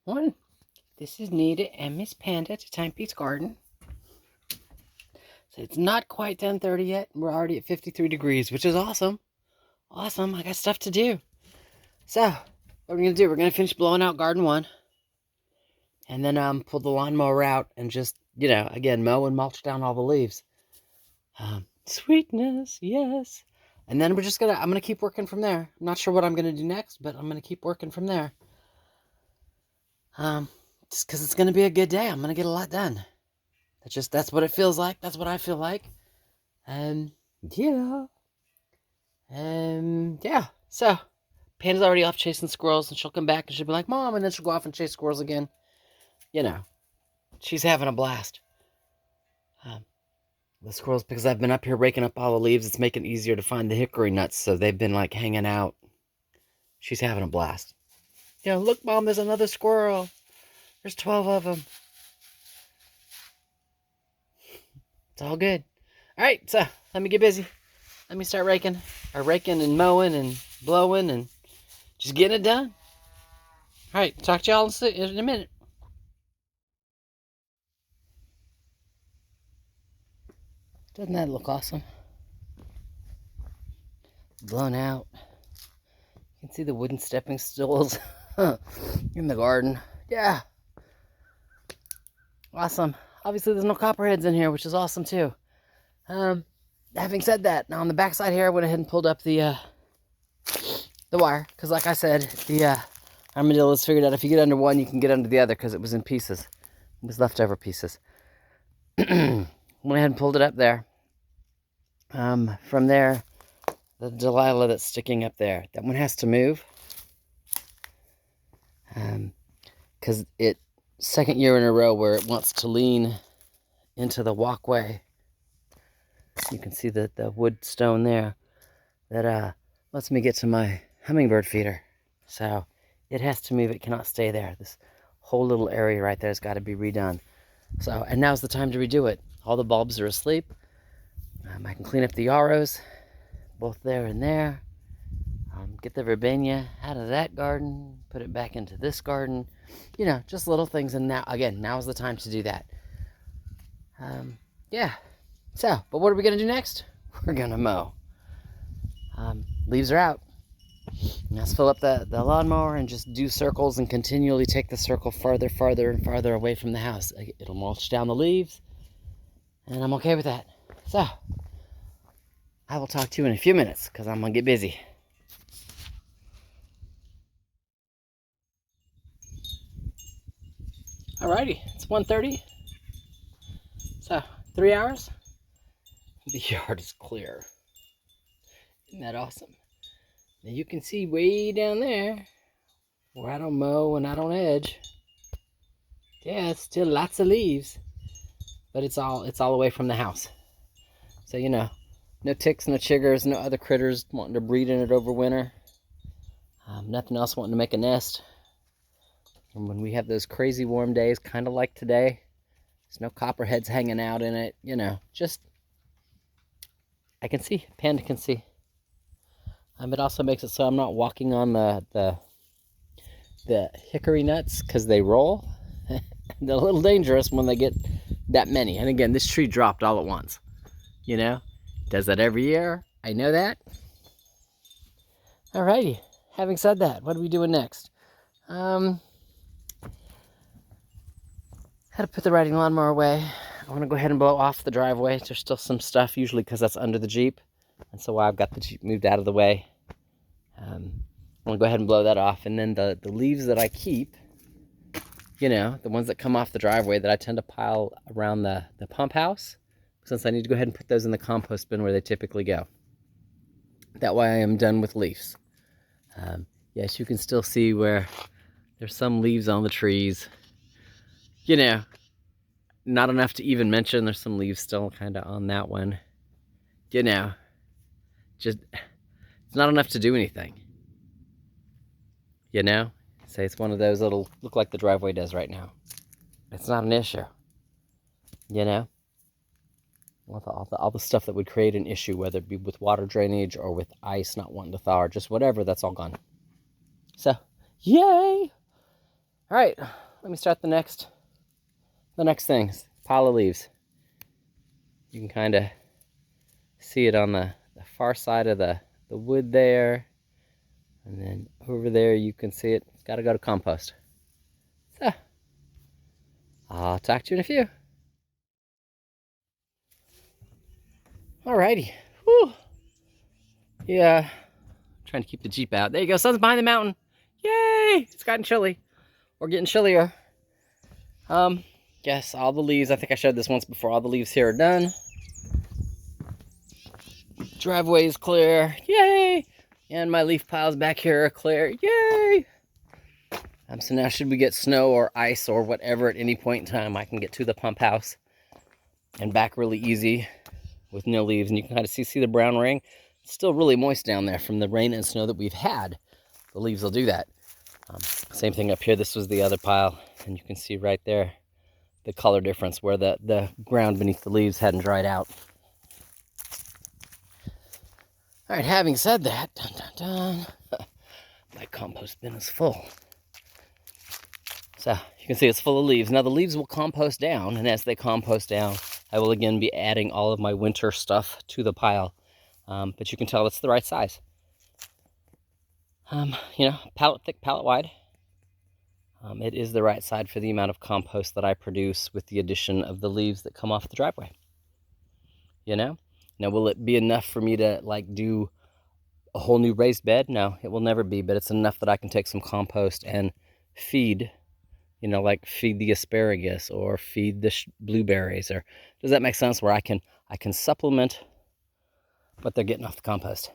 one. This is Nita and Miss Panda at Timepiece Garden. So it's not quite 10:30 yet. We're already at 53 degrees, which is awesome. Awesome. I got stuff to do. So, what we're going to do, we're going to finish blowing out garden 1. And then pull the lawnmower out and just, again, mow and mulch down all the leaves. Sweetness, yes. And then I'm going to keep working from there. I'm not sure what I'm going to do next, but I'm going to keep working from there. Just because it's going to be a good day. I'm going to get a lot done. That's what it feels like. That's what I feel like. Yeah. Yeah. So, Panda's already off chasing squirrels, and she'll come back and she'll be like, Mom, and then she'll go off and chase squirrels again. She's having a blast. The squirrels, because I've been up here raking up all the leaves, it's making it easier to find the hickory nuts, so they've been, hanging out. She's having a blast. Look, Mom, there's another squirrel. There's 12 of them. It's all good. All right, so let me get busy. Let me start raking and mowing and blowing and just getting it done. All right, talk to y'all in a minute. Doesn't that look awesome? Blown out. You can see the wooden stepping stools in the garden. Yeah. Awesome. Obviously, there's no copperheads in here, which is awesome, too. Having said that, now on the backside here, I went ahead and pulled up the wire. Because like I said, the armadillos figured out if you get under one, you can get under the other because it was in pieces. It was leftover pieces. Went ahead and pulled it up there. From there, the Delilah that's sticking up there, that one has to move. Because it, second year in a row where it wants to lean into the walkway. You can see the wood stone there that lets me get to my hummingbird feeder. So it has to move. It cannot stay there. This whole little area right there has got to be redone. So, and now's the time to redo it. All the bulbs are asleep. I can clean up the yarrows, both there and there. Get the verbena out of that garden, put it back into this garden. Just little things. And now's the time to do that. Yeah. So, but what are we going to do next? We're going to mow. Leaves are out. Let's fill up the lawnmower and just do circles and continually take the circle farther and farther away from the house. It'll mulch down the leaves, and I'm okay with that. So, I will talk to you in a few minutes because I'm going to get busy. Alrighty, it's 1:30. So, 3 hours. The yard is clear. Isn't that awesome? Now you can see way down there where I don't mow and I don't edge. Yeah, it's still lots of leaves, but it's all away from the house. So no ticks, no chiggers, no other critters wanting to breed in it over winter. Nothing else wanting to make a nest. And when we have those crazy warm days, kind of like today, there's no copperheads hanging out in it. Just I can see, Panda can see. It also makes it so I'm not walking on the hickory nuts because they roll. They're a little dangerous when they get that many. And again, this tree dropped all at once. Does that every year. I know that. Alrighty. Having said that, what are we doing next? Had to put the riding lawnmower away. I want to go ahead and blow off the driveway. There's still some stuff, usually because that's under the Jeep. And so I've got the Jeep moved out of the way. I'm going to go ahead and blow that off. And then the leaves that I keep, the ones that come off the driveway that I tend to pile around the pump house, since I need to go ahead and put those in the compost bin where they typically go. That way I am done with leaves. Yes, you can still see where there's some leaves on the trees. Not enough to even mention. There's some leaves still kind of on that one. Just, it's not enough to do anything. Say it's one of those that'll look like the driveway does right now. It's not an issue. All the stuff that would create an issue, whether it be with water drainage or with ice not wanting to thaw or just whatever, that's all gone. So, yay! All right, let me start the next things. Pile of leaves. You can kind of see it on the far side of the wood there. And then over there you can see it. Got to go to compost. So, I'll talk to you in a few. Alrighty. Whew. Yeah. Trying to keep the Jeep out. There you go. Sun's behind the mountain. Yay! It's gotten chilly. Or getting chillier. Yes, all the leaves. I think I showed this once before. All the leaves here are done. Driveway is clear. Yay! And my leaf piles back here are clear. Yay! So now should we get snow or ice or whatever at any point in time, I can get to the pump house and back really easy with no leaves. And you can kind of see the brown ring. It's still really moist down there from the rain and snow that we've had. The leaves will do that. Same thing up here. This was the other pile. And you can see right there the color difference where the ground beneath the leaves hadn't dried out. All right, having said that, my compost bin is full. So you can see it's full of leaves. Now the leaves will compost down, and as they compost down, I will again be adding all of my winter stuff to the pile. But you can tell it's the right size. You know, pallet thick, pallet wide. It is the right size for the amount of compost that I produce with the addition of the leaves that come off the driveway. You know? Now, will it be enough for me to, like, do a whole new raised bed? No, it will never be, but it's enough that I can take some compost and feed, you know, like feed the asparagus or feed the blueberries. Or does that make sense? Where I can supplement what they're getting off the compost.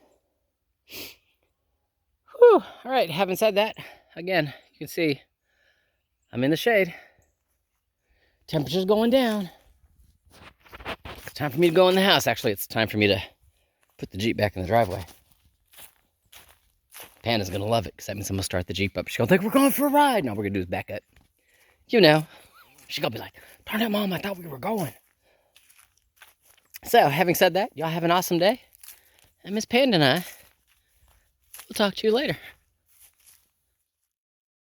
Whew. All right, having said that, again, you can see I'm in the shade. Temperature's going down. It's time for me to go in the house. Actually, it's time for me to put the Jeep back in the driveway. Panda's gonna love it, because that means I'm gonna start the Jeep up. She's gonna think we're going for a ride. No, we're gonna do is back up. You know, she's gonna be like, darn it, Mom, I thought we were going. So, having said that, y'all have an awesome day. And Miss Panda and I will talk to you later.